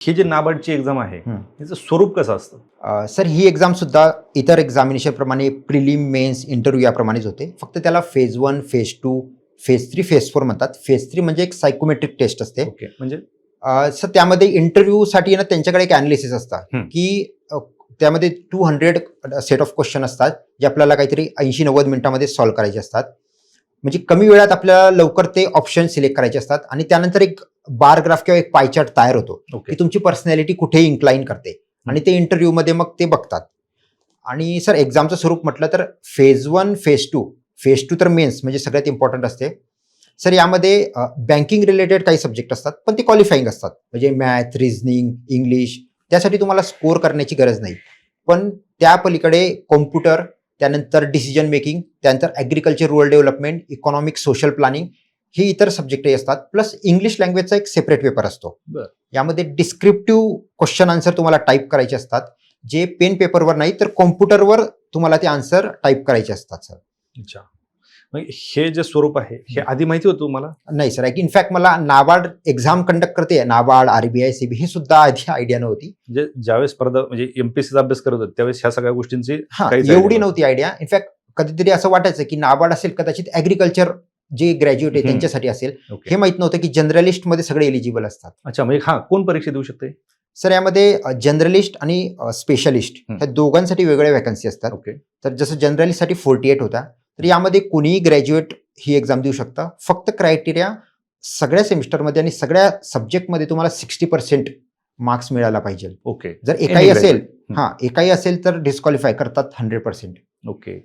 ही जी नाबार्डची exam आहे त्याचं स्वरूप कसं असतं? सर ही एक्झाम सुद्धा इतर एक्झामिनेशन प्रमाणे प्रिलिम मेन्स इंटरव्ह्यू याप्रमाणेच होते. फक्त त्याला फेज 1 फेज 2 फेज 3 फेज 4 म्हणतात. फेज 3 म्हणजे एक सायकोमेट्रिक टेस्ट असते. ओके, म्हणजे सर त्यामध्ये इंटरव्ह्यूसाठी ना त्यांच्याकडे एक अनालिसिस असतात की त्यामध्ये 200 सेट ऑफ क्वेश्चन असतात जे आपल्याला काहीतरी 80-90 मिनिटांमध्ये सॉल्व्ह करायचे असतात. म्हणजे कमी वेळात आपल्याला लवकर ते ऑप्शन सिलेक्ट करायचे असतात आणि त्यानंतर एक बार ग्राफ किंवा एक पाय चार्ट तयार होतो की तुमची पर्सनॅलिटी कुठे इन्क्लाइन करते आणि ते इंटरव्ह्यूमध्ये मग ते बघतात. आणि सर एक्झामचं स्वरूप म्हटलं तर फेज 1 फेज 2 तर मेन्स म्हणजे सगळ्यात इम्पॉर्टंट असते. सर यामध्ये बँकिंग रिलेटेड काही सब्जेक्ट असतात पण ते क्वालिफाईंग असतात. म्हणजे मॅथ, रिझनिंग, इंग्लिश त्यासाठी तुम्हाला स्कोअर करण्याची गरज नाही. पण त्या पलीकडे कॉम्प्युटर, त्यानंतर डिसिजन मेकिंग, त्यानंतर agriculture, rural development, economic, social planning ही इतर सब्जेक्टही असतात. प्लस इंग्लिश लँग्वेजचा एक सेपरेट पेपर असतो. यामध्ये डिस्क्रिप्टिव्ह क्वेश्चन आन्सर तुम्हाला टाईप करायचे असतात जे पेन पेपरवर नाही तर कॉम्प्युटरवर तुम्हाला ते आन्सर टाईप करायचे असतात सर. अच्छा, हे जे स्वरूप आहे हे आधी माहिती होतं तुम्हाला? नाही सर, इनफॅक्ट मला नाबार्ड एक्झाम कंडक्ट करते, नाबार्ड, RBI, CBI हे सुद्धा आधी आयडिया नव्हती. म्हणजे ज्यावेळेस स्पर्धा म्हणजे एमपीएससीचा अभ्यास करत होते त्यावेळेस ह्या सगळ्या गोष्टींची एवढी नव्हती आयडिया. इनफॅक्ट कधीतरी असं वाटायचं की नाबार्ड असेल कदाचित ॲग्रिकल्चर जे ग्रॅज्युएट आहे त्यांच्यासाठी असेल. हे माहित नव्हतं की जनरलिस्ट मध्ये सगळे एलिजिबल असतात. अच्छा, म्हणजे कोण परीक्षा देऊ शकते? सर यामध्ये जनरलिस्ट आणि स्पेशलिस्ट ह्या दोघांसाठी वेगळ्या वॅकन्सी असतात. ओके. तर जसं जनरलिस्टसाठी 48 होता तर यामध्ये कुणीही ग्रॅज्युएट ही एक्झाम देऊ शकतं. फक्त क्रायटेरिया सगळ्या सेमिस्टरमध्ये आणि सगळ्या सब्जेक्टमध्ये तुम्हाला 60% मार्क्स मिळायला पाहिजे. ओके. जर एकाही असेल तर डिस्क्वालिफाय करतात 100%. ओके.